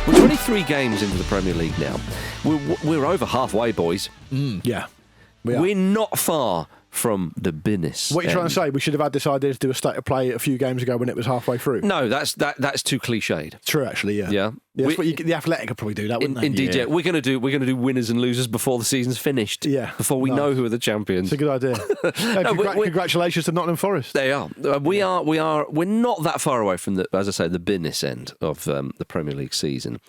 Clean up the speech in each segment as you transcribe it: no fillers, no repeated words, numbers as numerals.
We're 23 games into the Premier League now. We're over halfway, boys. Yeah. We are. We're not far from the business. What are you trying to say? We should have had this idea to do a state of play a few games ago when it was halfway through? No, that's too cliched. True, actually, yeah. Yeah. That's what the Athletic could probably do that, wouldn't they? Indeed, yeah. We're going to do winners and losers before the season's finished. Yeah. Before we know who are the champions. It's a good idea. Congratulations to Nottingham Forest. They are. We're not that far away from the business end of the Premier League season.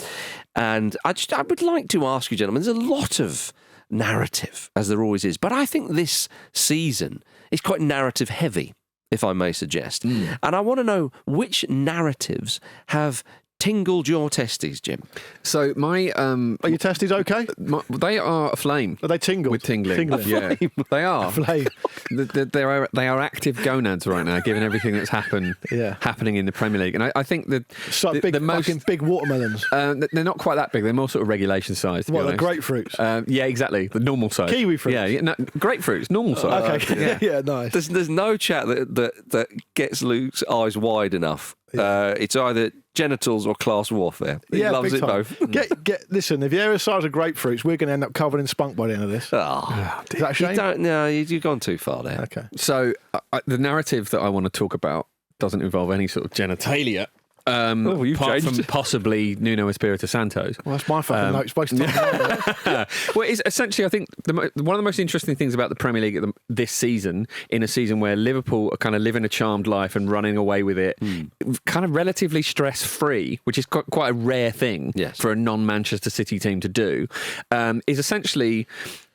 And I would like to ask you, gentlemen, there's a lot of narrative, as there always is, but I think this season is quite narrative heavy, if I may suggest. And I want to know which narratives have tingled your testes, Jim. So my are your testes okay? They are aflame. Are they tingled? With tingling. Tingling. Yeah, they are. Aflame. They are active gonads right now, given everything that's happening in the Premier League. And I think that big watermelons. They're not quite that big. They're more sort of regulation size. What, the grapefruits? Yeah, exactly. The normal size. Kiwi fruits. Yeah, no, grapefruits, normal size. Okay. Yeah, nice. There's no chat that gets Luke's eyes wide enough. It's either genitals or class warfare. He loves it both. Listen, if you're the size of grapefruits, we're going to end up covered in spunk by the end of this. Is that a shame? You've gone too far there. Okay. So the narrative that I want to talk about doesn't involve any sort of genitalia. Apart from possibly Nuno Espirito Santos. Well, that's my fucking note. Supposed to Well, it's essentially, I think, one of the most interesting things about the Premier League this season, in a season where Liverpool are kind of living a charmed life and running away with it, kind of relatively stress-free, which is quite a rare thing for a non-Manchester City team to do, is essentially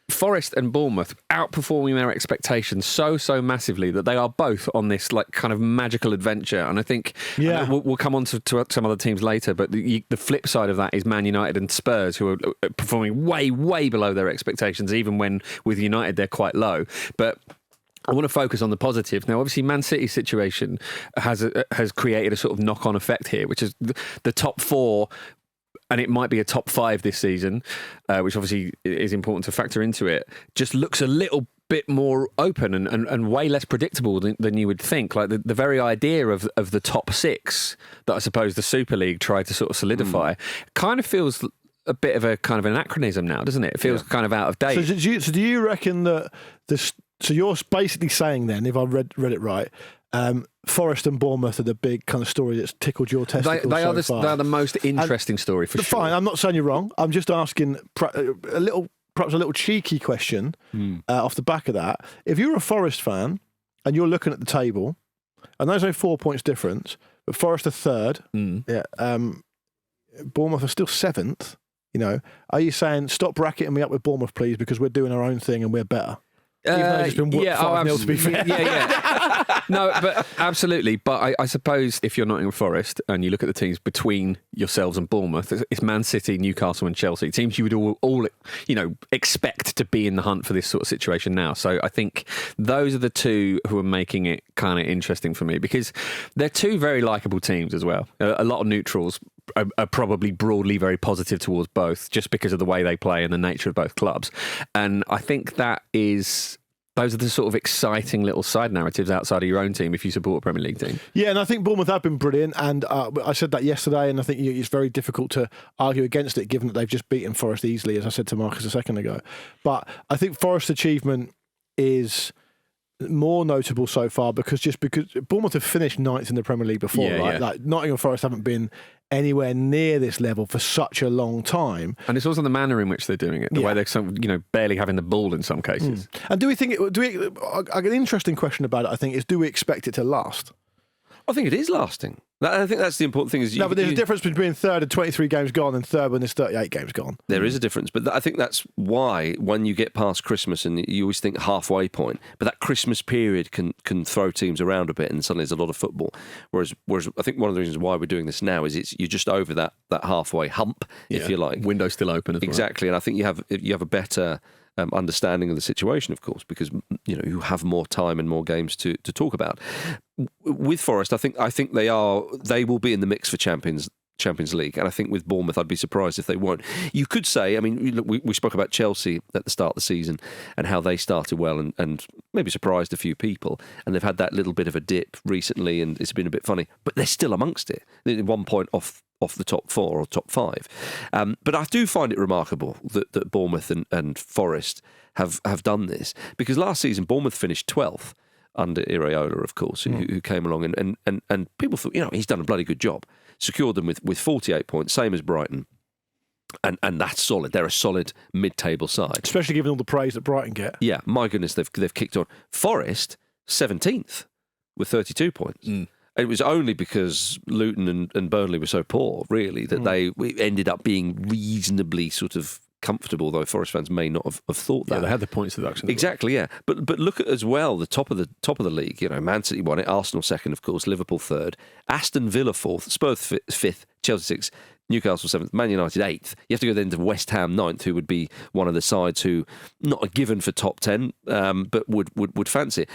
Forest and Bournemouth outperforming their expectations so massively that they are both on this like kind of magical adventure. And I think we'll come on to some other teams later, but the flip side of that is Man United and Spurs, who are performing way below their expectations, even when with United they're quite low. But I want to focus on the positive. Now, obviously, Man City's situation has created a sort of knock-on effect here, which is the top four. And it might be a top five this season, which obviously is important to factor into it, just looks a little bit more open and way less predictable than you would think. Like the very idea of the top six that I suppose the Super League tried to sort of solidify kind of feels a bit of a kind of anachronism now, doesn't it? It feels kind of out of date. So do you reckon that so you're basically saying then, if I read it right, Forest and Bournemouth are the big kind of story that's tickled your testicles They are the most interesting story for sure. Fine, I'm not saying you're wrong. I'm just asking perhaps a little cheeky question off the back of that. If you're a Forest fan and you're looking at the table, and there's only 4 points difference, but Forest are third, Bournemouth are still seventh. Are you saying stop bracketing me up with Bournemouth, please, because we're doing our own thing and we're better? Even though it's been 5-0 to be fair. No, but absolutely. But I suppose if you're Nottingham Forest and you look at the teams between yourselves and Bournemouth, it's Man City, Newcastle and Chelsea, teams you would all expect to be in the hunt for this sort of situation now. So I think those are the two who are making it kind of interesting for me, because they're two very likeable teams as well. A lot of neutrals are probably broadly very positive towards both, just because of the way they play and the nature of both clubs. And I think those are the sort of exciting little side narratives outside of your own team if you support a Premier League team. Yeah, and I think Bournemouth have been brilliant, and I said that yesterday, and I think it's very difficult to argue against it, given that they've just beaten Forest easily, as I said to Marcus a second ago. But I think Forest's achievement is more notable so far because Bournemouth have finished ninth in the Premier League before, right? Yeah. Like Nottingham Forest haven't been anywhere near this level for such a long time, and it's also the manner in which they're doing it, the way they're barely having the ball in some cases. And do we think an interesting question about it, I think, is do we expect it to last? I think it is lasting. I think that's the important thing. But there's a difference between third and 23 games gone and third when there's 38 games gone. There is a difference, but I think that's why when you get past Christmas and you always think halfway point, but that Christmas period can throw teams around a bit and suddenly there's a lot of football. Whereas I think one of the reasons why we're doing this now is you're just over that halfway hump, if you like. Window's still open as well. Exactly, and I think you have a better understanding of the situation, of course, because you have more time and more games to talk about. With Forest, I think they will be in the mix for Champions League, and I think with Bournemouth, I'd be surprised if they won't. You could say, I mean, look, we spoke about Chelsea at the start of the season and how they started well and maybe surprised a few people, and they've had that little bit of a dip recently, and it's been a bit funny, but they're still amongst it. They're 1 point off off the top 4 or top 5. But I do find it remarkable that Bournemouth and Forest have done this, because last season Bournemouth finished 12th under Iraola, of course, who came along and people thought, he's done a bloody good job. Secured them with 48 points, same as Brighton. And that's solid. They're a solid mid-table side. Especially given all the praise that Brighton get. Yeah, my goodness, they've kicked on. Forest, 17th with 32 points. It was only because Luton and Burnley were so poor, really, that they ended up being reasonably sort of comfortable, though Forest fans may not have thought that. Yeah, they had the points deduction. Exactly, yeah. But look at as well the top of the league. Man City won it, Arsenal second, of course, Liverpool third, Aston Villa fourth, Spurs fifth, Chelsea sixth, Newcastle seventh, Man United eighth. You have to go then to West Ham ninth, who would be one of the sides who not a given for top 10, but would fancy it.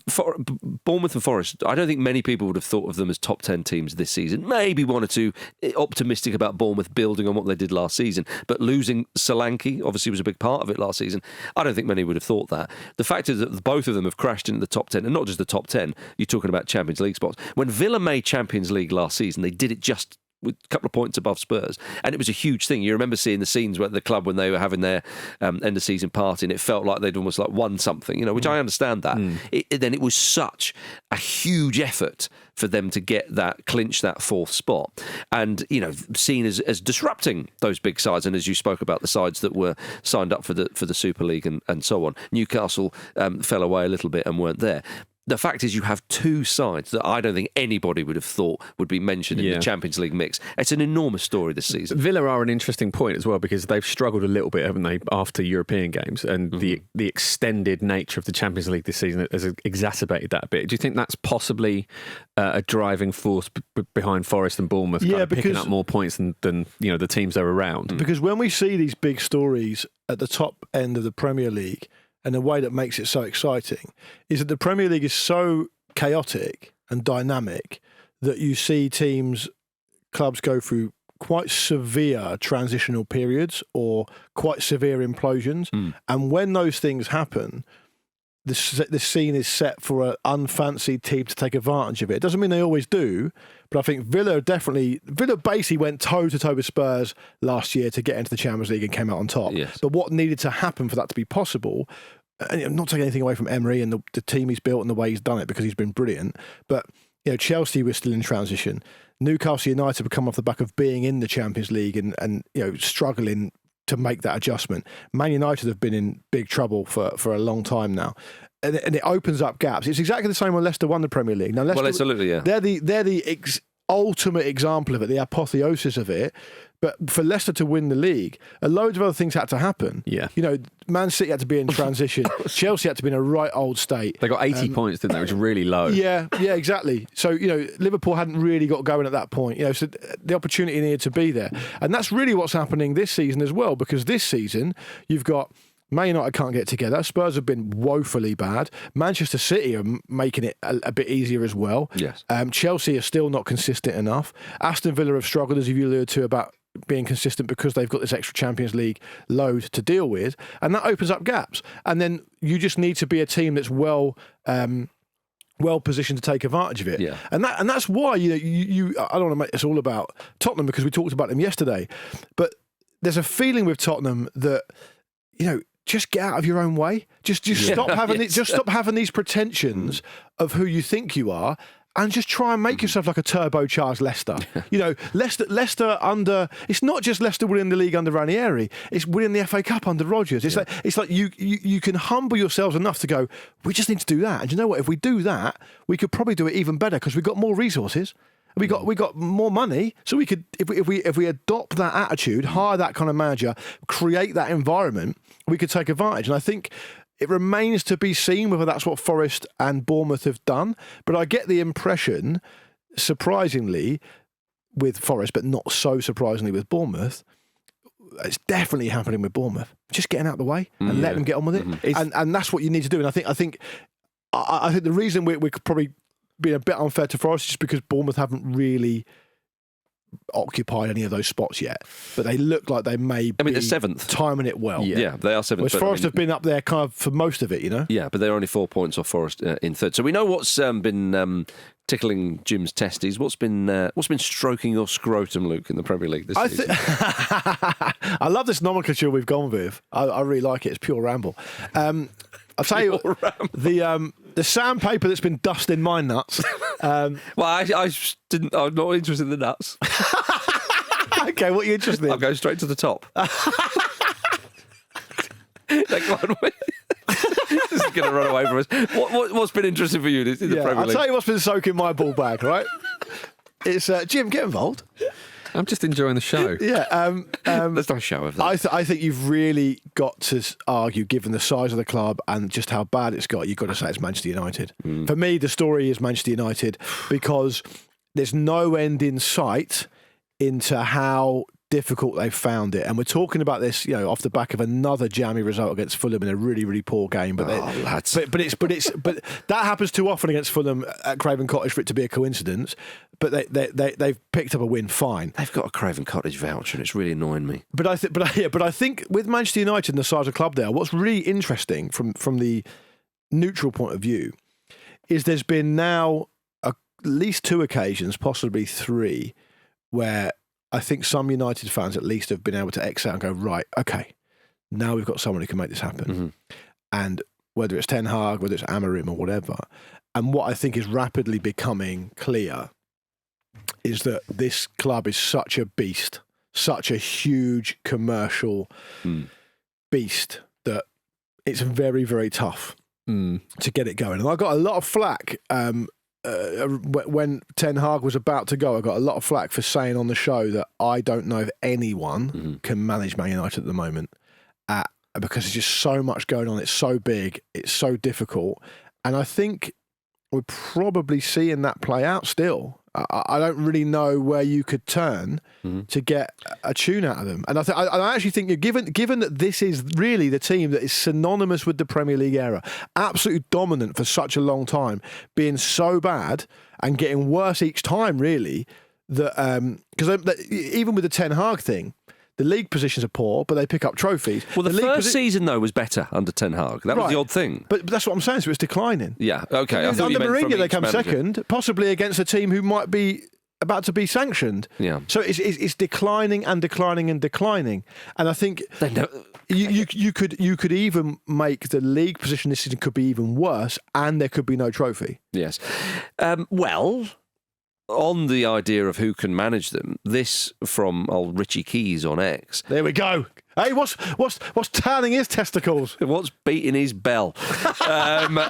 For Bournemouth and Forest, I don't think many people would have thought of them as top 10 teams this season. Maybe one or two optimistic about Bournemouth building on what they did last season, but losing Solanke obviously was a big part of it last season. I don't think many would have thought that. The fact is that both of them have crashed into the top 10, and not just the top 10, you're talking about Champions League spots. When Villa made Champions League last season, they did it just with a couple of points above Spurs, and it was a huge thing. You remember seeing the scenes at the club when they were having their end of season party, and it felt like they'd almost like won something, which I understand that. Then it was such a huge effort for them to get that, clinch that fourth spot, and seen as disrupting those big sides. And as you spoke about, the sides that were signed up for the Super League and so on, Newcastle fell away a little bit and weren't there. The fact is, you have two sides that I don't think anybody would have thought would be mentioned in the Champions League mix. It's an enormous story this season. Villa are an interesting point as well, because they've struggled a little bit, haven't they, after European games, and the extended nature of the Champions League this season has exacerbated that a bit. Do you think that's possibly a driving force behind Forest and Bournemouth picking up more points than the teams they're around? Because when we see these big stories at the top end of the Premier League, and the way that makes it so exciting is that the Premier League is so chaotic and dynamic that you see clubs go through quite severe transitional periods or quite severe implosions. And when those things happen, the scene is set for an unfancied team to take advantage of it. It doesn't mean they always do, but I think Villa basically went toe-to-toe with Spurs last year to get into the Champions League and came out on top. Yes. But what needed to happen for that to be possible, and I'm not taking anything away from Emery and the team he's built and the way he's done it, because he's been brilliant, but Chelsea was still in transition. Newcastle United have come off the back of being in the Champions League and struggling to make that adjustment. Man United have been in big trouble for a long time now. And it opens up gaps. It's exactly the same when Leicester won the Premier League. Now, Leicester, absolutely, yeah. They're the ultimate example of it, the apotheosis of it. But for Leicester to win the league, loads of other things had to happen. Yeah. Man City had to be in transition. Chelsea had to be in a right old state. They got 80 points, didn't they? Which is really low. Yeah, exactly. So, Liverpool hadn't really got going at that point. So the opportunity needed to be there. And that's really what's happening this season as well, because this season you've got Man United can't get together. Spurs have been woefully bad. Manchester City are making it a bit easier as well. Yes. Chelsea are still not consistent enough. Aston Villa have struggled, as you alluded to, about being consistent because they've got this extra Champions League load to deal with, and that opens up gaps. And then you just need to be a team that's well positioned to take advantage of it. Yeah. And that's why you I don't want to make this all about Tottenham, because we talked about them yesterday, but there's a feeling with Tottenham that just get out of your own way. Just stop having stop having these pretensions of who you think you are, and just try and make yourself like a turbocharged Leicester. Leicester under, it's not just Leicester winning the league under Ranieri, it's winning the FA Cup under Rodgers. It's like you can humble yourselves enough to go, we just need to do that. And you know what? If we do that, we could probably do it even better because we've got more resources. We got more money, so we could, if we adopt that attitude, hire that kind of manager, create that environment, we could take advantage. And I think it remains to be seen whether that's what Forest and Bournemouth have done. But I get the impression, surprisingly, with Forest, but not so surprisingly with Bournemouth, it's definitely happening with Bournemouth. Just getting out of the way and letting them get on with it, and that's what you need to do. And I think the reason we're probably being a bit unfair to Forest is just because Bournemouth haven't really occupied any of those spots yet, but they look like they may be they're seventh, timing it well. Yeah, they are seventh. Whereas Forest have been up there kind of for most of it, Yeah, but they're only 4 points off Forest in third. So we know what's been tickling Jim's testes. What's been stroking your scrotum, Luke, in the Premier League this season? I love this nomenclature we've gone with. I really like it. It's pure ramble. I'll tell you the sandpaper that's been dusting my nuts. Well, I'm not interested in the nuts. Okay, what are you interested in? I'll go straight to the top. This is going to run away from us. What's been interesting for you in the Premier League? I'll tell you what's been soaking my ball bag, right? It's Jim, get involved. I'm just enjoying the show. Yeah. There's no show of that. I think you've really got to argue, given the size of the club and just how bad it's got, you've got to say it's Manchester United. For me, the story is Manchester United because there's no end in sight into how difficult they've found it. And we're talking about this, off the back of another jammy result against Fulham in a really, really poor game. But but that happens too often against Fulham at Craven Cottage for it to be a coincidence. But they've picked up a win fine. They've got a Craven Cottage voucher, and it's really annoying me. But I think with Manchester United and the size of the club there, what's really interesting from the neutral point of view is there's been now at least 2 occasions, possibly 3, where I think some United fans at least have been able to exit and go, right, okay, now we've got someone who can make this happen. Mm-hmm. And whether it's Ten Hag, whether it's Amorim or whatever, and what I think is rapidly becoming clear is that this club is such a beast, such a huge commercial beast that it's very, very tough to get it going. And I got a lot of flack when Ten Hag was about to go. I got a lot of flack for saying on the show that I don't know if anyone can manage Man United at the moment because there's just so much going on. It's so big. It's so difficult. And I think we're probably seeing that play out still. I don't really know where you could turn to get a tune out of them. And I actually think, given that this is really the team that is synonymous with the Premier League era, absolutely dominant for such a long time, being so bad and getting worse each time, really, that because even with the Ten Hag thing, the league positions are poor, but they pick up trophies. Well, the first season, though, was better under Ten Hag. That was the odd thing. But that's what I'm saying, so it's declining. Yeah, okay. Under Mourinho, they come second, possibly against a team who might be about to be sanctioned. Yeah. So it's declining and declining and declining. And I think you could even make the league position this season could be even worse, and there could be no trophy. Yes. Well, on the idea of who can manage them, this from old Richie Keys on X. There we go. Hey, what's tanning his testicles? What's beating his bell?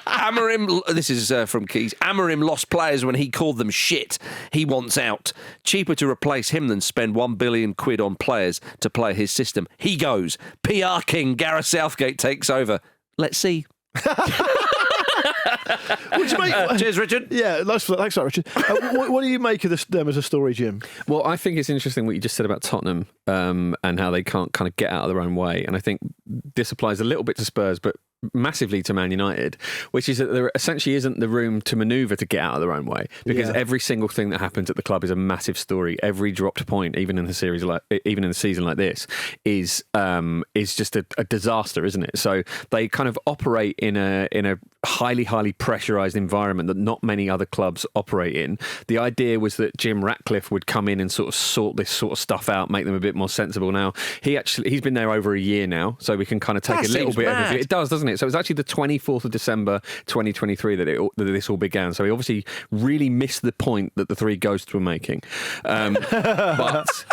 Amorim, this is from Keys. Amorim lost players when he called them shit. He wants out. Cheaper to replace him than spend £1 billion on players to play his system. He goes. PR king Gareth Southgate takes over. Let's see. Cheers, Richard. Yeah, thanks for that, Richard. What do you make of them as a story, Jim? Well, I think it's interesting what you just said about Tottenham and how they can't kind of get out of their own way. And I think this applies a little bit to Spurs, but massively to Man United, which is that there essentially isn't the room to manoeuvre to get out of their own way, because every single thing that happens at the club is a massive story. Every dropped point, even in the season like this, is just a disaster, isn't it? So they kind of operate in a highly pressurised environment that not many other clubs operate in. The idea was that Jim Ratcliffe would come in and sort of sort this sort of stuff out, make them a bit more sensible. Now he's been there over a year now, so we can kind of take a little bit of a view. It does, doesn't it? So it was actually the 24th of December 2023 that this all began. So he obviously really missed the point that the three ghosts were making. But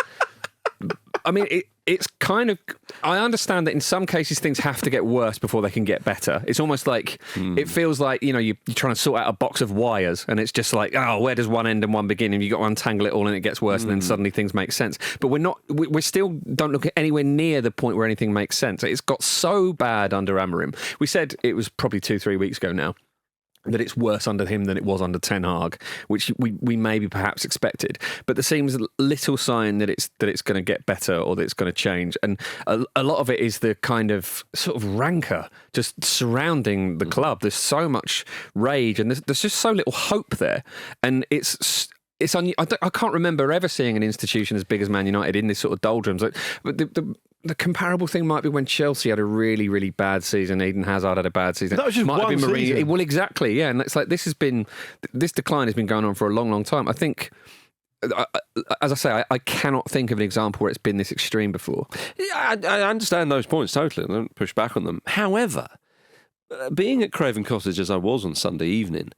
I mean, it's kind of... I understand that in some cases things have to get worse before they can get better. It's almost like... It feels like, you're trying to sort out a box of wires and it's just like, where does one end and one begin? And you've got to untangle it all and it gets worse and then suddenly things make sense. But we still don't look at anywhere near the point where anything makes sense. It's got so bad under Amorim. We said it was probably 2-3 weeks ago now that it's worse under him than it was under Ten Hag, which we maybe perhaps expected. But there seems little sign that it's going to get better or that it's going to change. And a lot of it is the kind of sort of rancor just surrounding the club. There's so much rage and there's just so little hope there. And I can't remember ever seeing an institution as big as Man United in this sort of doldrums. But the comparable thing might be when Chelsea had a really, really bad season. Eden Hazard had a bad season. That was just might one have been Mourinho. season. Well, exactly, yeah. And it's like this decline has been going on for a long, long time. I think, as I say, I cannot think of an example where it's been this extreme before. Yeah, I understand those points totally. I don't push back on them. However, being at Craven Cottage as I was on Sunday evening,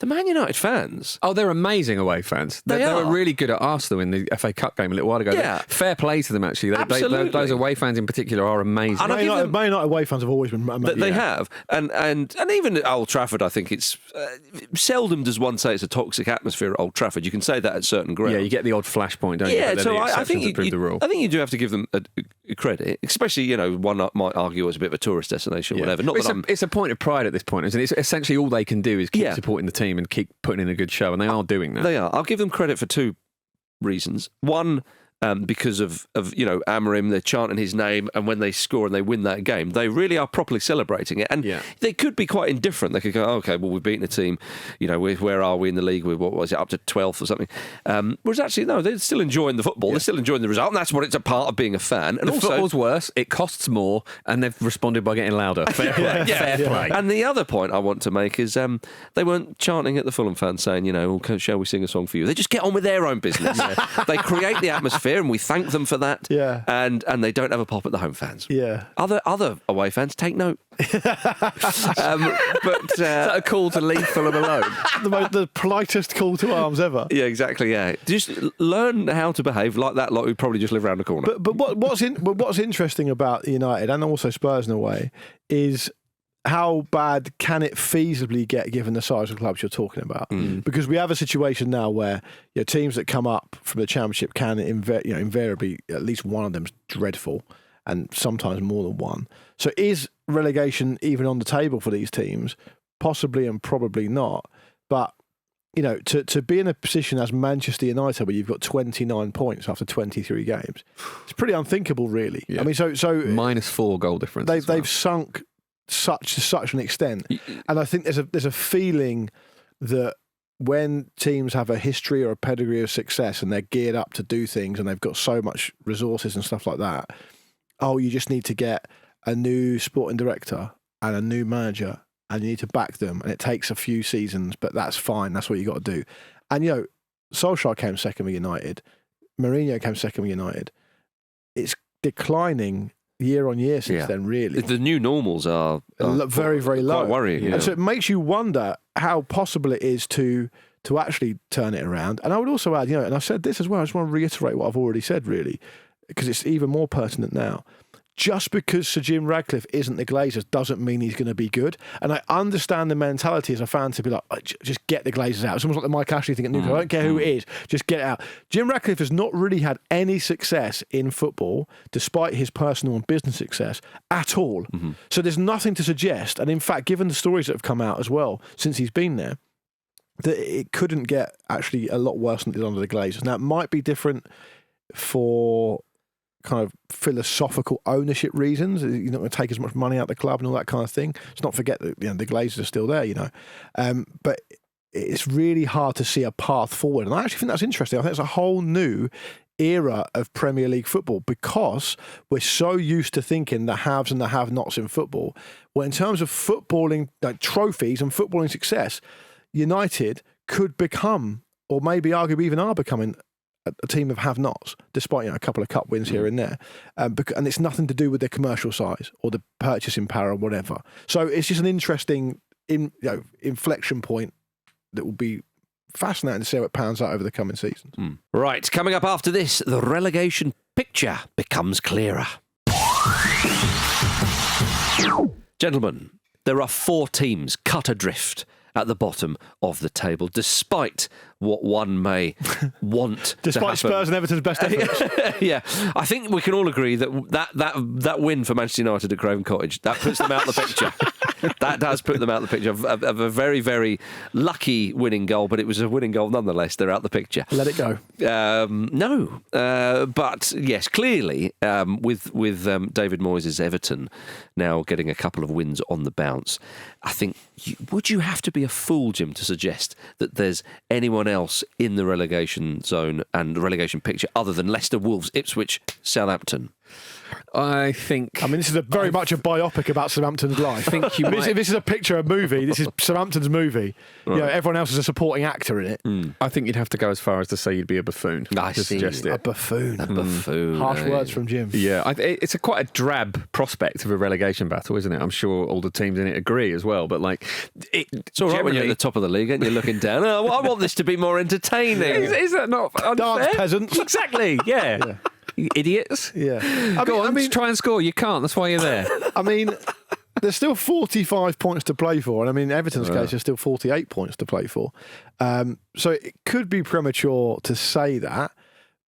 the Man United fans... Oh, they're amazing away fans. They were really good at Arsenal in the FA Cup game a little while ago. Yeah. Fair play to them, actually. Absolutely. Those away fans in particular are amazing. And Man United away fans have always been amazing. They have. And even at Old Trafford, I think it's... seldom does one say it's a toxic atmosphere at Old Trafford. You can say that at certain grounds. Yeah, you get the odd flashpoint, don't you? Yeah, But so the I think exceptions prove the rule. I think you do have to give them a credit, especially, one might argue it's a bit of a tourist destination or whatever. Not It's a point of pride at this point, isn't it? It's essentially all they can do is keep Yeah. supporting the team and keep putting in a good show, and they are doing that. They are. I'll give them credit for two reasons. One, because of Amorim, they're chanting his name, and when they score and they win that game, they really are properly celebrating it. And they could be quite indifferent. They could go, okay, well, we've beaten a team, where are we in the league? What was it, up to 12th or something? Whereas actually, no, they're still enjoying the football. Yeah. They're still enjoying the result, and that's what it's a part of being a fan. And the also, football's worse, it costs more, and they've responded by getting louder. Fair play. Fair play. And the other point I want to make is they weren't chanting at the Fulham fans saying, shall we sing a song for you? They just get on with their own business. They create the atmosphere, and we thank them for that. Yeah. And they don't have a pop at the home fans. Yeah. Other away fans, take note. But is that a call to leave Fulham alone? the politest call to arms ever. Yeah, exactly. Yeah, just learn how to behave like that lot who probably just live around the corner. But what's interesting about United and also Spurs in a way is how bad can it feasibly get given the size of clubs you're talking about? Because we have a situation now where teams that come up from the Championship can invariably, at least one of them's dreadful, and sometimes more than one. So is relegation even on the table for these teams? Possibly and probably not. But to be in a position as Manchester United where you've got 29 points after 23 games, it's pretty unthinkable, really. Yeah. I mean, so -4 goal difference. They've sunk to such an extent, and I think there's a feeling that when teams have a history or a pedigree of success and they're geared up to do things and they've got so much resources and stuff like that, you just need to get a new sporting director and a new manager, and you need to back them, and it takes a few seasons, but that's fine. That's what you got to do. And Solskjaer came second with United, Mourinho came second with United. It's declining year on year since then, really. The new normals are very, very low. Quite worrying. And so it makes you wonder how possible it is to actually turn it around. And I would also add, and I've said this as well, I just want to reiterate what I've already said, really, because it's even more pertinent now. Just because Sir Jim Radcliffe isn't the Glazers doesn't mean he's going to be good. And I understand the mentality as a fan to be like, just get the Glazers out. It's almost like the Mike Ashley thing at Newcastle. I don't care who it is, just get it out. Jim Radcliffe has not really had any success in football, despite his personal and business success, at all. So there's nothing to suggest, and in fact, given the stories that have come out as well since he's been there, that it couldn't get actually a lot worse than it did under the Glazers. Now, it might be different for kind of philosophical ownership reasons. You're not going to take as much money out of the club and all that kind of thing. Let's not forget that the Glazers are still there, but it's really hard to see a path forward. And I actually think that's interesting. I think it's a whole new era of Premier League football because we're so used to thinking the haves and the have-nots in football. Well, in terms of footballing trophies and footballing success, United could become, or maybe arguably even are becoming, a team of have-nots, despite a couple of cup wins here and there, and it's nothing to do with their commercial size or the purchasing power or whatever. So it's just an interesting inflection point that will be fascinating to see how it pans out over the coming seasons. Right, coming up after this, the relegation picture becomes clearer. Gentlemen, there are 4 teams cut adrift at the bottom of the table, despite what one may want to happen. Spurs and Everton's best efforts. Yeah, I think we can all agree that win for Manchester United at Craven Cottage, that puts them out of the picture. That does put them out of the picture of a very, very lucky winning goal, but it was a winning goal nonetheless. They're out of the picture. Let it go. No. But yes, clearly, with David Moyes' Everton now getting a couple of wins on the bounce, I think would you have to be a fool, Jim, to suggest that there's anyone else in the relegation zone and the relegation picture other than Leicester, Wolves, Ipswich, Southampton? I think. This is very much a biopic about Southampton's life. I think you might. This is a picture, a movie. This is Southampton's movie. Right. Everyone else is a supporting actor in it. I think you'd have to go as far as to say you'd be a buffoon. I to see. suggest it. A buffoon. A buffoon. Harsh eh? words from Jim. Yeah, it's quite a drab prospect of a relegation battle, isn't it? I'm sure all the teams in it agree as well. But It's all right when you're at the top of the league and you're looking down. Oh, I want this to be more entertaining. Is that not unfair? Dance peasants. Exactly. Yeah. You idiots. Yeah. Try and score. You can't. That's why you're there. There's still 45 points to play for. And Everton's case, there's still 48 points to play for. So it could be premature to say that.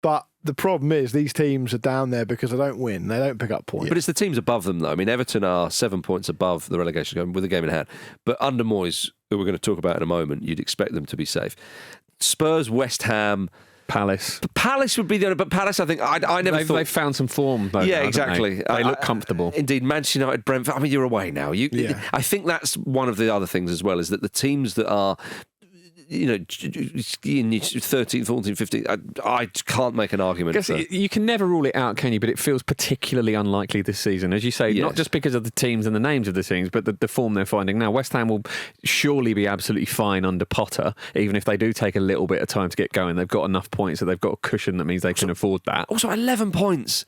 But the problem is these teams are down there because they don't win. They don't pick up points. But it's the teams above them, though. Everton are 7 points above the relegation zone with a game in hand. But under Moyes, who we're going to talk about in a moment, you'd expect them to be safe. Spurs, West Ham, Palace. Palace would be the only, but Palace, I think, I never thought. They've found some form, though. Yeah, now, exactly. They look comfortable. Indeed, Manchester United, Brentford. You're away now. I think that's one of the other things as well, is that the teams that are, 13, 14, 15, I can't make an argument. You can never rule it out, can you? But it feels particularly unlikely this season. As you say, Yes. not just because of the teams and the names of the teams, but the form they're finding now. West Ham will surely be absolutely fine under Potter, even if they do take a little bit of time to get going. They've got enough points that they've got a cushion that means they can afford that. Also, 11 points.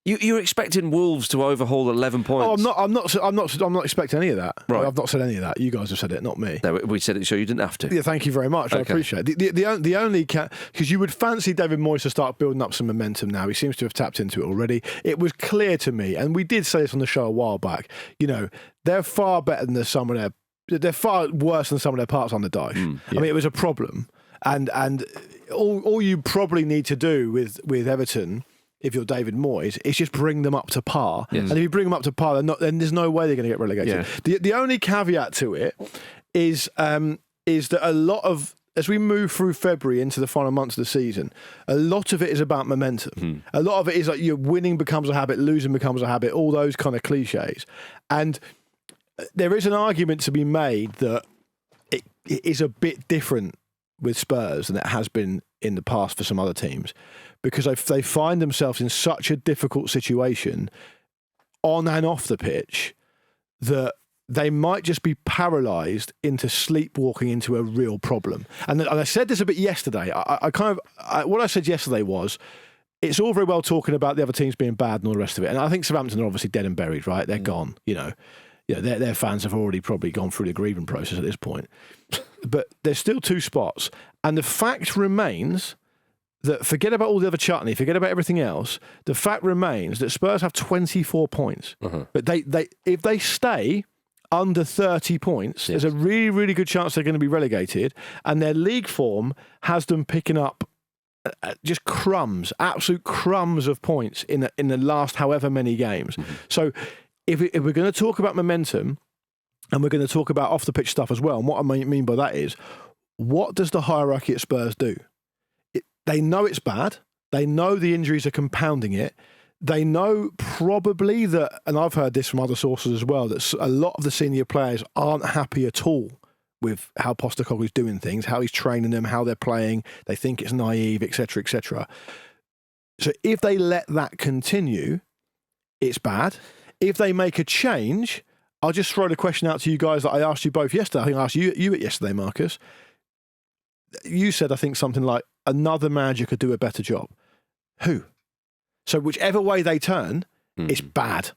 You're expecting Wolves to overhaul 11 points. I'm not expecting any of that. Right. I've not said any of that. You guys have said it, not me. No, we said it so you didn't have to. Yeah, thank you very much. I appreciate it. The only because you would fancy David Moyes to start building up some momentum now. He seems to have tapped into it already. It was clear to me, and we did say this on the show a while back. They're far better than they're far worse than some of their parts on the Dyche. It was a problem, and all you probably need to do with Everton, if you're David Moyes, it's just bring them up to par. Yes. And if you bring them up to par, then there's no way they're going to get relegated. Yeah. The only caveat to it is that a lot of, as we move through February into the final months of the season, a lot of it is about momentum. A lot of it is like your winning becomes a habit, losing becomes a habit, all those kind of cliches. And there is an argument to be made that it is a bit different with Spurs than it has been in the past for some other teams, because they find themselves in such a difficult situation on and off the pitch that they might just be paralysed into sleepwalking into a real problem. And I said this a bit yesterday. What I said yesterday was, it's all very well talking about the other teams being bad and all the rest of it. And I think Southampton are obviously dead and buried, right? They're gone, their fans have already probably gone through the grieving process at this point. But there's still two spots. And the fact remains that, forget about all the other chutney, forget about everything else, the fact remains that Spurs have 24 points. But if they stay under 30 points, there's a really, really good chance they're going to be relegated. And their league form has them picking up just crumbs, absolute crumbs of points in the last however many games. So if we're going to talk about momentum, and we're going to talk about off-the-pitch stuff as well, and what I mean by that is, what does the hierarchy at Spurs do? They know it's bad. They know the injuries are compounding it. They know probably that, and I've heard this from other sources as well, that a lot of the senior players aren't happy at all with how Postecoglou's doing things, how he's training them, how they're playing. They think it's naive, etc., etc. So if they let that continue, it's bad. If they make a change, I'll just throw the question out to you guys that I asked you both yesterday. I think I asked you it yesterday, Marcus. You said, I think, something like, another manager could do a better job. Who? So whichever way they turn, it's bad.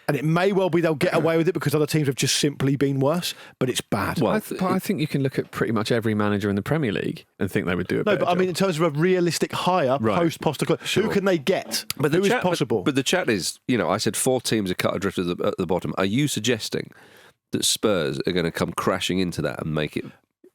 And it may well be they'll get away with it because other teams have just simply been worse, but it's bad. Well, I think you can look at pretty much every manager in the Premier League and think they would do a better job. No, but I mean, in terms of a realistic hire post-Postecoglou, who can they get? But who is possible? But the chat is, I said 4 teams are cut adrift at the bottom. Are you suggesting that Spurs are going to come crashing into that and make it?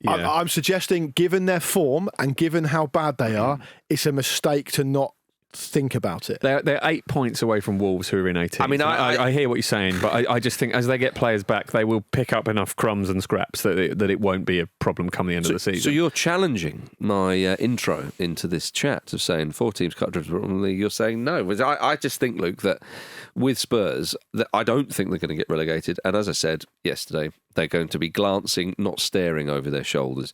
Yeah. I'm suggesting, given their form and given how bad they are, it's a mistake to not think about it. They're 8 points away from Wolves, who are in 18th. I mean, I hear what you're saying, but I just think as they get players back, they will pick up enough crumbs and scraps that it won't be a problem come the end of the season. So you're challenging my intro into this chat of saying 4 teams cut differently. You're saying no. I just think, Luke, that with Spurs, that I don't think they're going to get relegated. And as I said yesterday, they're going to be glancing, not staring over their shoulders.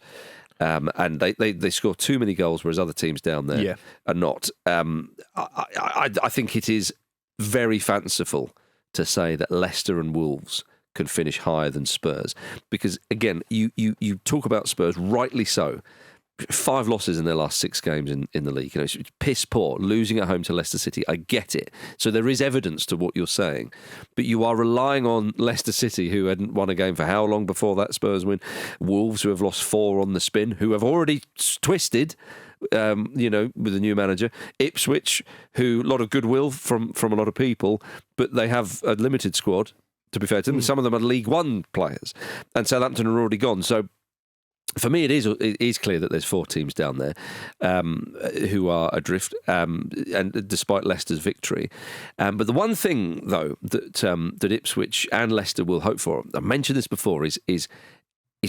And they score too many goals, whereas other teams down there are not. I think it is very fanciful to say that Leicester and Wolves can finish higher than Spurs, because again, you talk about Spurs, rightly so. 5 losses in their last 6 games in the league. It's piss poor, losing at home to Leicester City. I get it. So there is evidence to what you're saying. But you are relying on Leicester City, who hadn't won a game for how long before that Spurs win? Wolves, who have lost 4 on the spin, who have already twisted, with a new manager. Ipswich, who, a lot of goodwill from a lot of people, but they have a limited squad, to be fair to them. Some of them are League One players. And Southampton are already gone. So for me, it is clear that there's 4 teams down there who are adrift, and despite Leicester's victory. But the one thing, though, that Ipswich and Leicester will hope for, I mentioned this before, is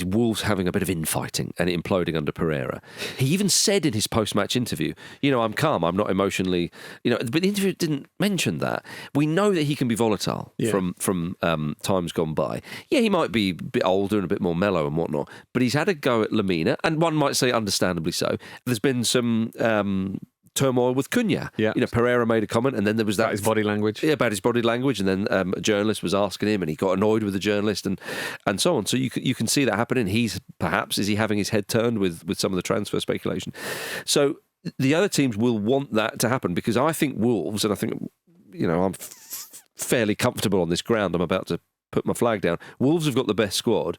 Wolves having a bit of infighting and imploding under Pereira. He even said in his post-match interview, I'm calm, I'm not emotionally, but the interview didn't mention that. We know that he can be volatile from times gone by. Yeah, he might be a bit older and a bit more mellow and whatnot, but he's had a go at Lamina, and one might say understandably so. There's been some turmoil with Cunha. Yeah. Pereira made a comment, and then there was that about his body language. Yeah, about his body language, and then a journalist was asking him, and he got annoyed with the journalist, and so on. So you can see that happening. Is he having his head turned with some of the transfer speculation? So the other teams will want that to happen, because I think Wolves, and I think I'm fairly comfortable on this ground. I'm about to put my flag down. Wolves have got the best squad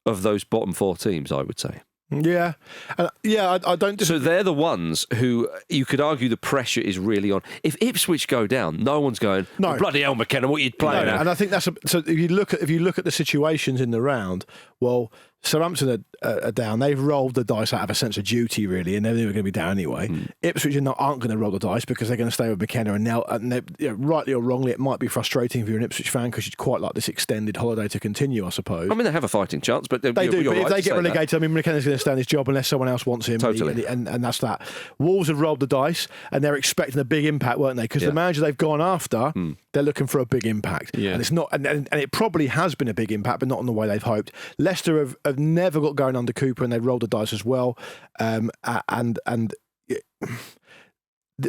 of those bottom 4 teams, I would say. Yeah, I don't. So they're the ones who you could argue the pressure is really on. If Ipswich go down, no one's going, no, bloody hell, McKenna, what are you playing at? And I think so. If you look at the situations in the round, well, Southampton are down. They've rolled the dice out of a sense of duty, really, and they were going to be down anyway. Ipswich aren't going to roll the dice because they're going to stay with McKenna. And now, rightly or wrongly, it might be frustrating if you're an Ipswich fan, because you'd quite like this extended holiday to continue, I suppose. I mean, they have a fighting chance, but they do. But right if they get relegated, McKenna's going to stay in his job unless someone else wants him. Totally. And that's that. Wolves have rolled the dice, and they're expecting a big impact, weren't they? Because the manager they've gone after, they're looking for a big impact. Yeah. And it's not, and it probably has been a big impact, but not in the way they've hoped. Leicester have never got going under Cooper, and they've rolled the dice as well. And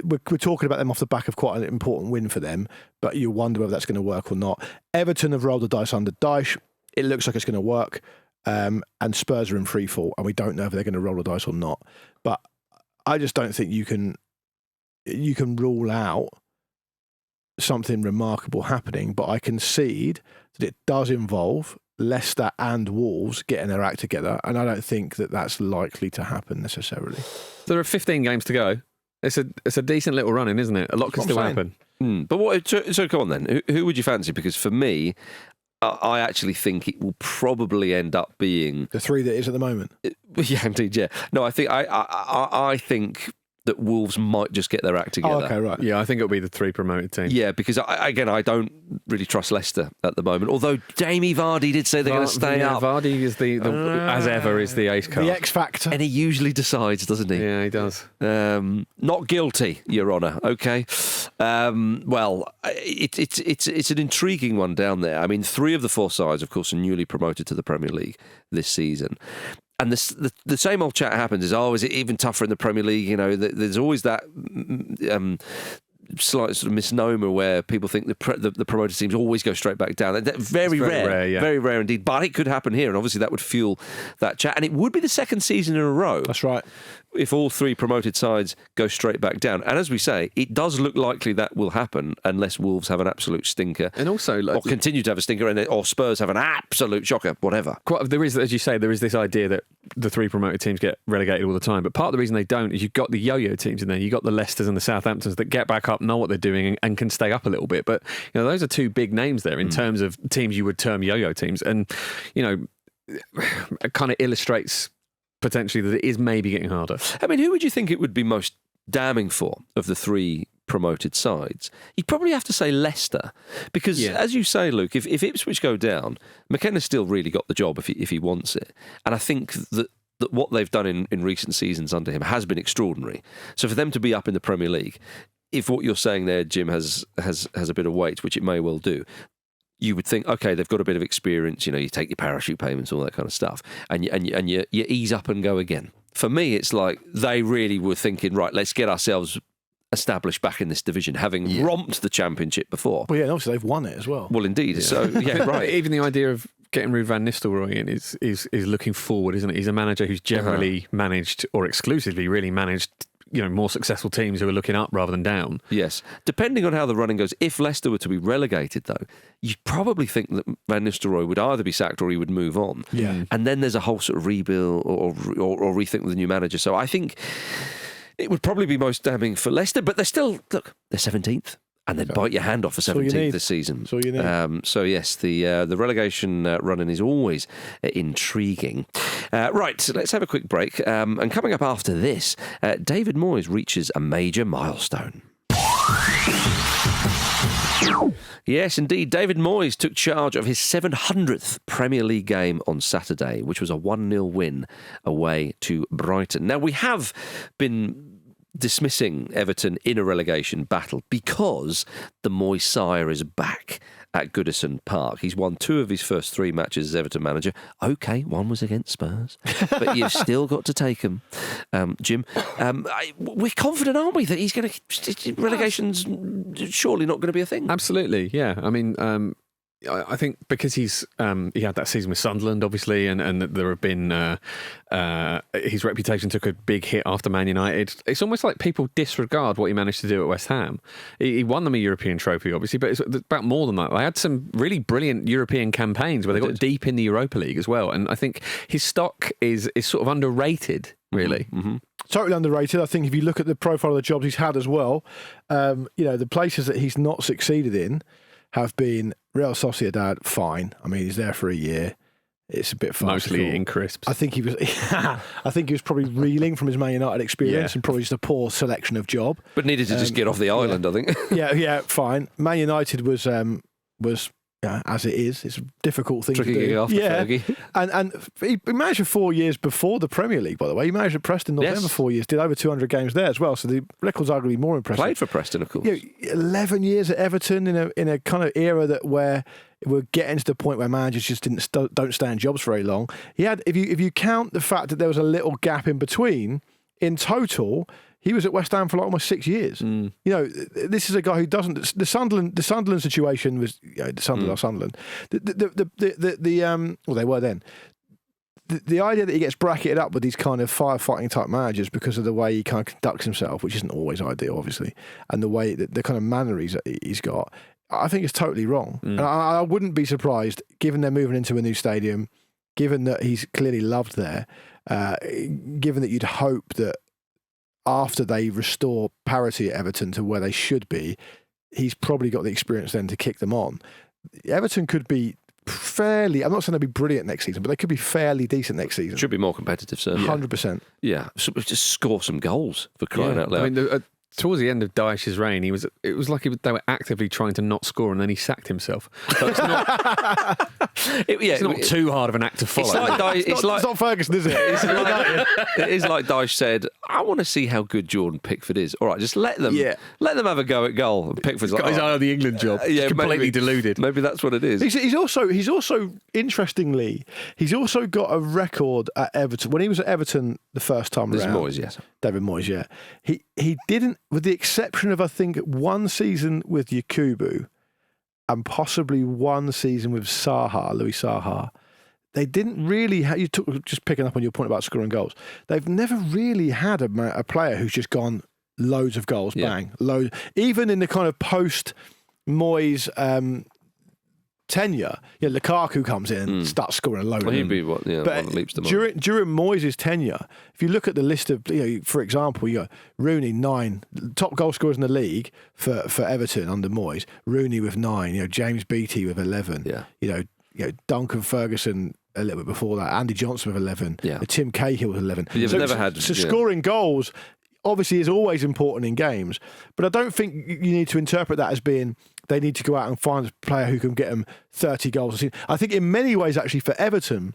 we're talking about them off the back of quite an important win for them, but you wonder whether that's going to work or not. Everton have rolled the dice under Dyche. It looks like it's going to work. And Spurs are in free fall, and we don't know if they're going to roll the dice or not. But I just don't think you can rule out something remarkable happening. But I concede that it does involve Leicester and Wolves getting their act together, and I don't think that that's likely to happen necessarily. There are 15 games to go. It's a decent little run in, isn't it? A lot can still happen. But so come on then. Who would you fancy? Because for me, I actually think it will probably end up being the 3 that is at the moment. Yeah, indeed. Yeah. No, I think that Wolves might just get their act together. Oh, okay, right. Yeah, I think it'll be the 3 promoted teams. Yeah, because I don't really trust Leicester at the moment. Although Jamie Vardy did say they're going to stay up. Vardy is as ever, is the ace card. The X factor. And he usually decides, doesn't he? Yeah, he does. Not guilty, Your Honour. Okay. Well, it's an intriguing one down there. I mean, 3 of the 4 sides, of course, are newly promoted to the Premier League this season. And the same old chat happens is it even tougher in the Premier League? There's always that slight sort of misnomer where people think the promoted teams always go straight back down. Very rare, yeah. Very rare indeed. But it could happen here, and obviously that would fuel that chat. And it would be the second season in a row. That's right. If all 3 promoted sides go straight back down. And as we say, it does look likely that will happen unless Wolves have an absolute stinker. And also, or continue to have a stinker, or Spurs have an absolute shocker, whatever. There is, as you say, there is this idea that the 3 promoted teams get relegated all the time. But part of the reason they don't is you've got the yo-yo teams in there. You've got the Leicesters and the Southamptons that get back up, know what they're doing, and can stay up a little bit. But those are 2 big names there in terms of teams you would term yo-yo teams. And, it kind of illustrates potentially that it is maybe getting harder. I mean, who would you think it would be most damning for of the 3 promoted sides, you'd probably have to say Leicester. Because, as you say, Luke, if Ipswich go down, McKenna's still really got the job if he wants it. And I think that what they've done in recent seasons under him has been extraordinary. So for them to be up in the Premier League, if what you're saying there, Jim, has a bit of weight, which it may well do, you would think, okay, they've got a bit of experience. You take your parachute payments, all that kind of stuff, and you ease up and go again. For me, it's like they really were thinking, right, let's get ourselves established back in this division, having romped the Championship before. Well, yeah, and obviously they've won it as well. Well, indeed. So, yeah, right. Even the idea of getting Ruud van Nistelrooy in is looking forward, isn't it? He's a manager who's generally managed, or exclusively really managed, more successful teams who are looking up rather than down. Yes. Depending on how the running goes, if Leicester were to be relegated, though, you'd probably think that Van Nistelrooy would either be sacked or he would move on. Yeah. And then there's a whole sort of rebuild or rethink with the new manager. So I think it would probably be most damning for Leicester, but they're 17th. And they'd bite your hand off for 17th this season. That's all you need. So yes, the relegation running is always intriguing. Right, so let's have a quick break. And coming up after this, David Moyes reaches a major milestone. Yes, indeed. David Moyes took charge of his 700th Premier League game on Saturday, which was a 1-0 win away to Brighton. Now, we have been dismissing Everton in a relegation battle because the Moyes sire is back at Goodison Park. He's won 2 of his first 3 matches as Everton manager. OK, one was against Spurs, but you've still got to take him, Jim. We're confident, aren't we, that he's going to... Relegation's surely not going to be a thing. Absolutely, yeah. I mean... I think because he had that season with Sunderland, obviously, and there have been his reputation took a big hit after Man United. It's almost like people disregard what he managed to do at West Ham. He won them a European trophy, obviously, but it's about more than that. They had some really brilliant European campaigns where they got deep in the Europa League as well, and I think his stock is sort of underrated, really. Mm-hmm. Totally underrated. I think if you look at the profile of the jobs he's had as well, the places that he's not succeeded in have been Real Sociedad, fine. I mean, he's there for a year. It's a bit farcical. Mostly eating crisps. I think he was probably reeling from his Man United experience and probably just a poor selection of job. But needed to just get off the island, I think. yeah, fine. Man United was as it is. It's a difficult thing to do. After Fergie. And he managed for 4 years before the Premier League, by the way. He managed at Preston North End for 4 years, did over 200 games there as well. So the record's arguably more impressive. Played for Preston, of course. 11 years at Everton in a kind of era where we're getting to the point where managers just don't stay in jobs very long. He had, if you count the fact that there was a little gap in between, in total, he was at West Ham for like almost 6 years. This is a guy who doesn't. The Sunderland situation was Sunderland. Well, they were then. The idea that he gets bracketed up with these kind of firefighting type managers because of the way he kind of conducts himself, which isn't always ideal, obviously, and the way the kind of manner he's got, I think it's totally wrong. And I wouldn't be surprised, given they're moving into a new stadium, given that he's clearly loved there, given that you'd hope that after they restore parity at Everton to where they should be, he's probably got the experience then to kick them on. Everton could be fairly, I'm not saying they'll be brilliant next season, but they could be fairly decent next season. Should be more competitive, certainly. 100%. Yeah, so just score some goals, for crying out loud. I mean, towards the end of Daesh's reign, it was like they were actively trying to not score, and then he sacked himself. So it's not, it's not too hard of an act to follow. It's not Ferguson, is it? It is like Daesh said, I want to see how good Jordan Pickford is. All right, just let them have a go at goal. And Pickford's got his eye on the England job. Completely deluded. Maybe that's what it is. He's also interestingly, he's also got a record at Everton. When he was at Everton the first time around, Moyes, yes. David Moyes, yeah. He didn't, with the exception of I think one season with Yakubu and possibly one season with Louis Saha, they didn't really have, just picking up on your point about scoring goals, they've never really had a player who's just gone loads of goals, bang, loads. Even in the kind of post-Moyes tenure, Lukaku comes in and starts scoring a load. Well, he'd be one that leaps them during Moyes' tenure, if you look at the list of, for example, you got Rooney 9 top goal scorers in the league for Everton under Moyes. Rooney with 9, James Beattie with 11. Duncan Ferguson a little bit before that. Andy Johnson with 11. Tim Cahill with 11. But you've never had scoring goals. obviously is always important in games, but I don't think you need to interpret that as being they need to go out and find a player who can get them 30 goals a season. I think in many ways, actually, for Everton,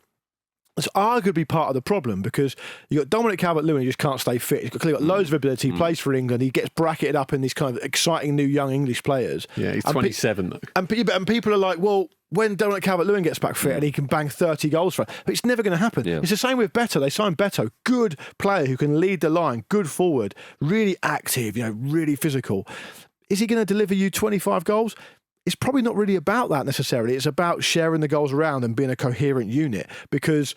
it's arguably part of the problem because you've got Dominic Calvert-Lewin who just can't stay fit. He's clearly got loads of ability, he plays for England, he gets bracketed up in these kind of exciting new young English players. Yeah, he's 27 though. And people are like, well, when Dominic Calvert-Lewin gets back fit and he can bang 30 goals for it, but it's never going to happen. Yeah. It's the same with Beto. They signed Beto, good player who can lead the line, good forward, really active, really physical. Is he going to deliver you 25 goals? It's probably not really about that necessarily. It's about sharing the goals around and being a coherent unit, because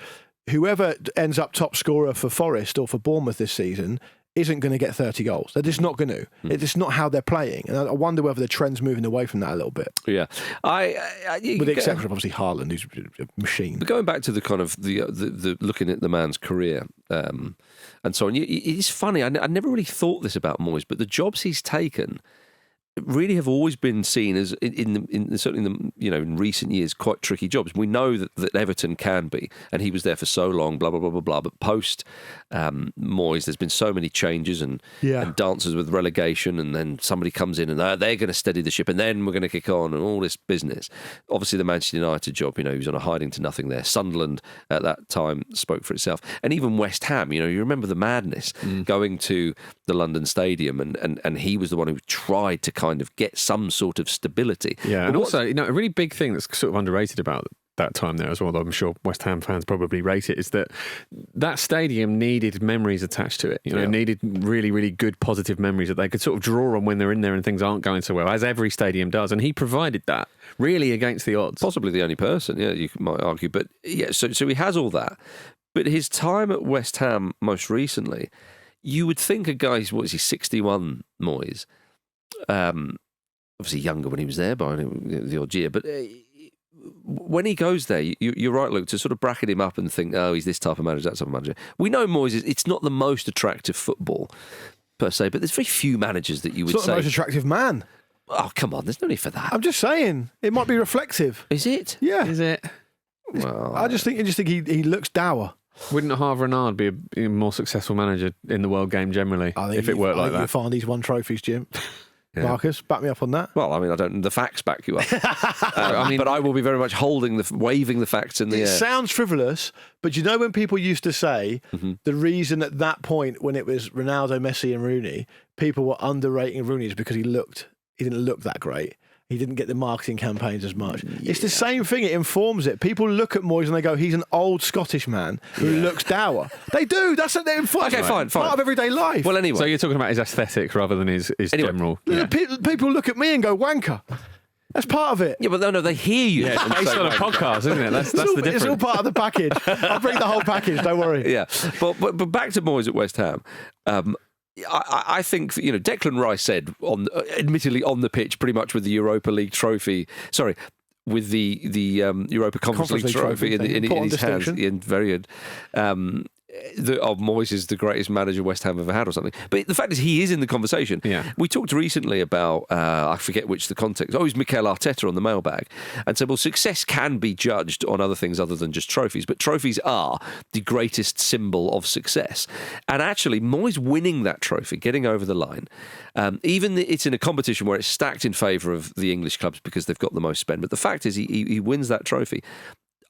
whoever ends up top scorer for Forest or for Bournemouth this season isn't going to get 30 goals. They're just not going to. It's just not how they're playing. And I wonder whether the trend's moving away from that a little bit. Yeah. With the exception of obviously Haaland, who's a machine. But going back to the kind of the looking at the man's career and so on, it's funny. I never really thought this about Moyes, but the jobs he's taken really have always been seen as certainly in recent years quite tricky jobs. We know that Everton can be, and he was there for so long, blah blah blah blah blah. But post Moyes, there's been so many changes and dances with relegation, and then somebody comes in and they're going to steady the ship, and then we're going to kick on and all this business. Obviously, the Manchester United job, he was on a hiding to nothing there. Sunderland at that time spoke for itself, and even West Ham. You remember the madness going to the London Stadium, and he was the one who tried to kind of get some sort of stability. Yeah, and also, a really big thing that's sort of underrated about that time there as well, though I'm sure West Ham fans probably rate it, is that stadium needed memories attached to it. It needed really, really good positive memories that they could sort of draw on when they're in there and things aren't going so well, as every stadium does. And he provided that really against the odds. Possibly the only person, you might argue. But yeah, so he has all that. But his time at West Ham most recently, you would think a guy, 61, Moyes, obviously younger when he was there by the odd year, but when he goes there, you're right, Luke, to sort of bracket him up and think, oh, he's this type of manager, that type of manager. We know Moyes it's not the most attractive football per se, but there's very few managers that you would say. It's not the most attractive man. Oh, come on, there's no need for that. I'm just saying, it might be reflexive. Is it? Yeah. Is it? Well, I just think he looks dour. Wouldn't Harvey Renard be a more successful manager in the world game generally if it worked like that? You find he's won trophies, Jim. Yeah. Marcus, back me up on that. Well, I don't. The facts back you up. But I will be very much waving the facts in the air. It sounds frivolous, but when people used to say the reason at that point when it was Ronaldo, Messi, and Rooney, people were underrating Rooney is because he didn't look that great. He didn't get the marketing campaigns as much. Yeah. It's the same thing. It informs it. People look at Moyes and they go, he's an old Scottish man who looks dour. They do. That's what they inform. Okay, fine. Part of everyday life. Well, anyway. So you're talking about his aesthetics rather than his general... Yeah. People look at me and go, wanker. That's part of it. Yeah, but no, they hear you. Yeah, it's based on a podcast, isn't it? That's the difference. It's all part of the package. I'll bring the whole package, don't worry. Yeah. But back to Moyes at West Ham. I think Declan Rice said, admittedly on the pitch, pretty much with the Europa League trophy. Sorry, with the Europa Conference League trophy in his hands. Very good. Moyes is the greatest manager West Ham ever had or something. But the fact is he is in the conversation. Yeah. We talked recently about, I forget which the context, it was Mikel Arteta on the mailbag, and said, well, success can be judged on other things other than just trophies, but trophies are the greatest symbol of success. And actually, Moyes winning that trophy, getting over the line, even it's in a competition where it's stacked in favour of the English clubs because they've got the most spend, but the fact is he wins that trophy.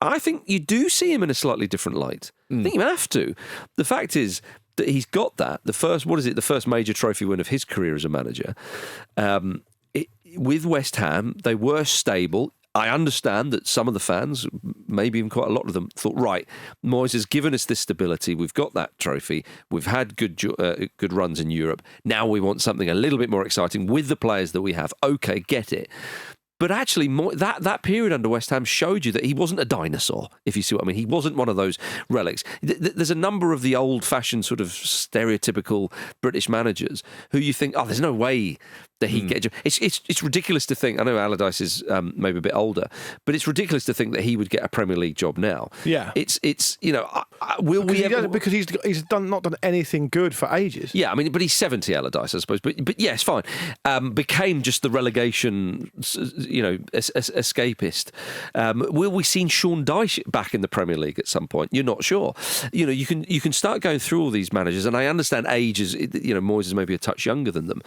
I think you do see him in a slightly different light. I think you have to. The fact is that he's got that. The first major trophy win of his career as a manager. With West Ham, they were stable. I understand that some of the fans, maybe even quite a lot of them, thought, right, Moyes has given us this stability. We've got that trophy. We've had good runs in Europe. Now we want something a little bit more exciting with the players that we have. Okay, get it. But actually, that period under West Ham showed you that he wasn't a dinosaur, if you see what I mean. He wasn't one of those relics. There's a number of the old-fashioned sort of stereotypical British managers who you think, oh, there's no way that he'd get a job. It's ridiculous to think. I know Allardyce is maybe a bit older, but it's ridiculous to think that he would get a Premier League job now. Yeah, it's will we ever? Because he's not done anything good for ages. Yeah, I mean, but he's 70, Allardyce, I suppose. But yes, fine. Became just the relegation, escapist. Will we see Sean Dyche back in the Premier League at some point? You're not sure. You can start going through all these managers, and I understand age is, Moyes is maybe a touch younger than them,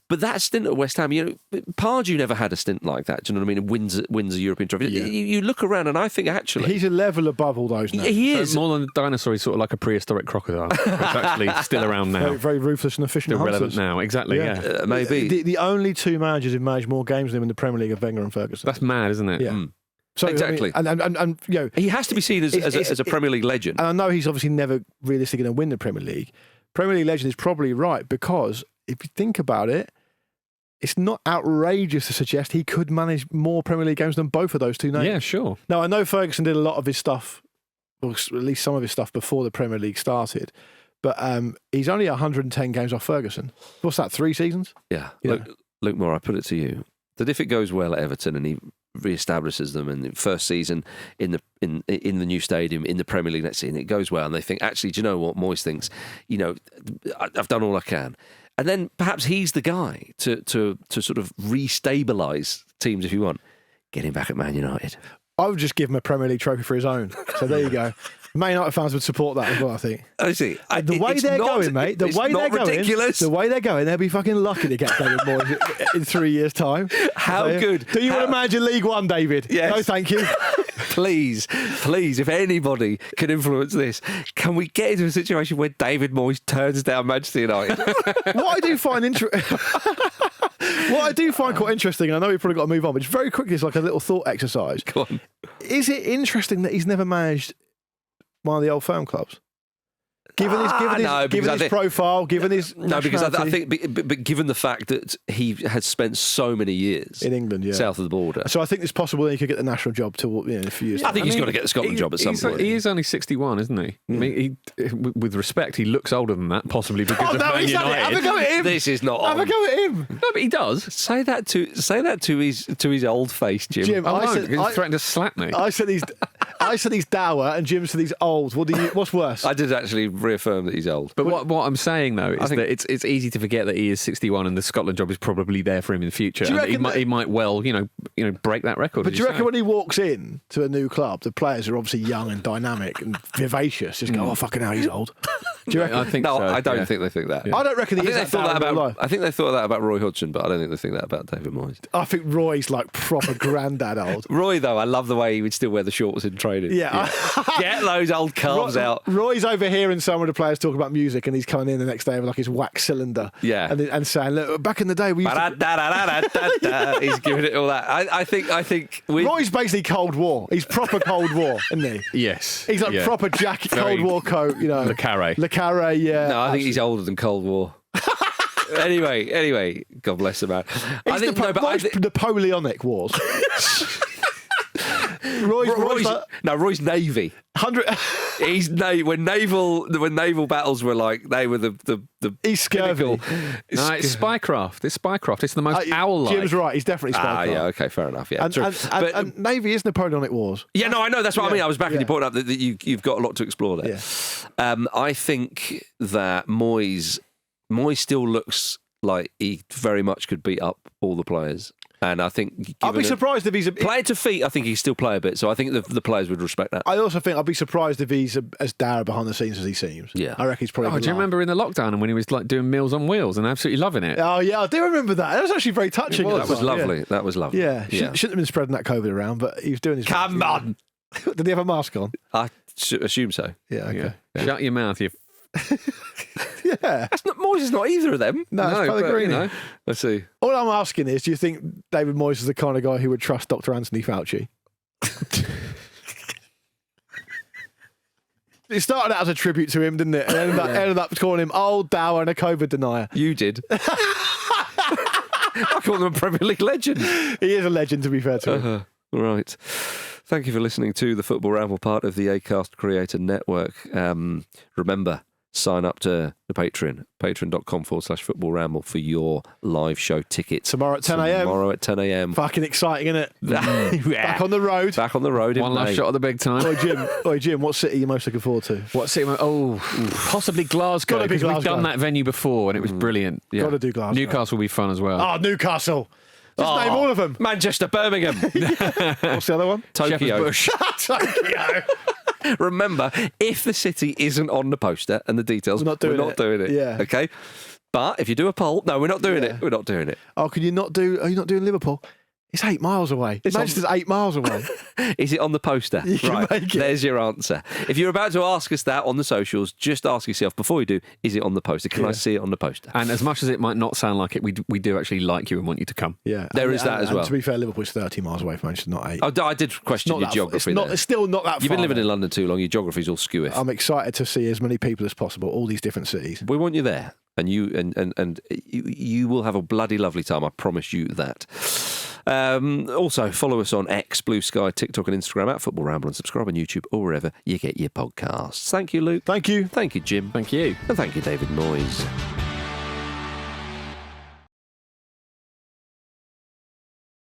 but that stint at West Ham, Pardew never had a stint like that. Do you know what I mean? Wins a European trophy. Yeah. You look around, and I think actually he's a level above all those now. He is more than a dinosaur. He's sort of like a prehistoric crocodile. It's actually still around now. Very, very ruthless and efficient. Still relevant now. Exactly. Yeah. Maybe the only two managers who've managed more games than him in the Premier League are Wenger and Ferguson. That's mad, isn't it? Yeah. So, exactly. I mean, and he has to be seen as a Premier League legend. And I know he's obviously never realistically going to win the Premier League. Premier League legend is probably right, because if you think about it, it's not outrageous to suggest he could manage more Premier League games than both of those two names. Yeah, sure. Now, I know Ferguson did a lot of his stuff, or at least some of his stuff, before the Premier League started. But he's only 110 games off Ferguson. What's that, 3 seasons? Yeah. Luke Moore, I put it to you that if it goes well at Everton and he re-establishes them in the first season in the new stadium in the Premier League next season, it goes well, and they think, actually, do you know what? Moyes thinks, I've done all I can. And then perhaps he's the guy to sort of re-stabilise teams, if you want. Get him back at Man United. I would just give him a Premier League trophy for his own. So there you go. Man United fans would support that as well, I think. I see. The way they're going, mate. The way they're going, they'll be fucking lucky to get David Moyes in 3 years' time. How good? Do you want to manage in League One, David? Yes. No, thank you. Please, if anybody can influence this, can we get into a situation where David Moyes turns down Manchester United? What I do find quite interesting, and I know we've probably got to move on, but just very quickly, it's like a little thought exercise. Go on. Is it interesting that he's never managed one of the old firm clubs? Given his profile, given his because I think, but given the fact that he has spent so many years in England, south of the border, so I think it's possible that he could get the national job in a few years. I think he's got to get the Scotland job at some point. He is only 61, isn't he? I mean, with respect, he looks older than that, possibly because of Man United. Have a go at him. This is not. Have a go at him. No, but he does. Say that to his old face, Jim. Jim, he threatened to slap me. I said he's dour, and Jim said he's old. What's worse? I did actually reaffirm that he's old. But what I'm saying though is that it's easy to forget that he is 61 and the Scotland job is probably there for him in the future. And he might well break that record. But do you reckon when he walks in to a new club, the players are obviously young and dynamic and vivacious, just go, oh fucking hell, he's old. Do you reckon? I think no, so, I don't think they think that. Yeah. I don't reckon I think they thought that about Roy Hodgson, but I don't think they think that about David Moyes. I think Roy's like proper granddad old. Roy, though, I love the way he would still wear the shorts in training. Yeah. Get those old calves out. Roy's overhearing some of the players talk about music, and he's coming in the next day with like his wax cylinder. Yeah. And saying, look, back in the day we used to... He's giving it all that. I think Roy's basically Cold War. He's proper Cold War, isn't he? Yes. He's like proper jacket, Cold War coat, Le Carré, yeah. No, I think he's older than Cold War. Anyway, God bless the man. It's Napoleonic Wars. Roy's Navy. He's when naval battles were like they were the he's scurvy. No, it's spycraft. It's spycraft. It's the most owl-like. Jim's right. He's definitely spycraft. Yeah, okay, fair enough. Yeah, and Navy is Napoleonic Wars. Yeah, no, I know. That's what I mean. I was backing your point up that you've got a lot to explore there. Yeah. I think that Moyes still looks like he very much could beat up all the players. And I think I'd be surprised if he's player to feet. I think he still play a bit, so I think the players would respect that. I also think I'd be surprised if he's as dour behind the scenes as he seems. Yeah, I reckon he's probably. Do you remember in the lockdown and when he was like doing Meals on Wheels and absolutely loving it? Oh yeah, I do remember that. That was actually very touching. That was lovely. Yeah. That was lovely. Yeah, shouldn't have been spreading that COVID around, but he was doing his. Come on. Did he have a mask on? I assume so. Yeah. Okay. Yeah. Shut your mouth, you. Yeah, Moyes is not either of them. No, it's Pellegrini. Let's see. All I'm asking is, do you think David Moyes is the kind of guy who would trust Dr. Anthony Fauci? It started out as a tribute to him, didn't it? And ended up calling him old, dour, and a COVID denier. You did. I call him a Premier League legend. He is a legend, to be fair to him. Right. Thank you for listening to the Football Ramble, part of the Acast Creator Network. Remember, sign up to the Patreon, patreon.com/Football Ramble for your live show tickets. Tomorrow at 10 a.m. Tomorrow at 10 a.m. Fucking exciting, isn't it? Back on the road. Back on the road. One last shot at the big time. Oi, Jim, what city are you most looking forward to? What city? Possibly Glasgow. Gotta be 'cause we've Glasgow. done that venue before and it was brilliant. Yeah. Got to do Glasgow. Newcastle will be fun as well. Oh, Newcastle. Just name all of them. Manchester, Birmingham, What's the other one? Tokyo. Shepherd's Bush. Tokyo. Remember, if the city isn't on the poster and the details, We're not doing it. Yeah. Okay. But if you do a poll, no, we're not doing it. We're not doing it. Oh, are you not doing Liverpool? It's 8 miles away. Manchester's 8 miles away. Is it on the poster? You can make it. There's your answer. If you're about to ask us that on the socials, just ask yourself before you do, is it on the poster? Can I see it on the poster? And as much as it might not sound like it, we do actually like you and want you to come. Yeah. There is that as well. And to be fair, Liverpool's 30 miles away from Manchester, not 8. Oh, I did question your geography there. It's still not that far. You've been living in London too long. Your geography's all skewy. I'm excited to see as many people as possible, all these different cities. We want you there, and you will have a bloody lovely time. I promise you that. Also, follow us on X, Blue Sky, TikTok, and Instagram at Football Ramble, and subscribe on YouTube or wherever you get your podcasts. Thank you, Luke. Thank you. Thank you, Jim. Thank you. And thank you, David Moyes.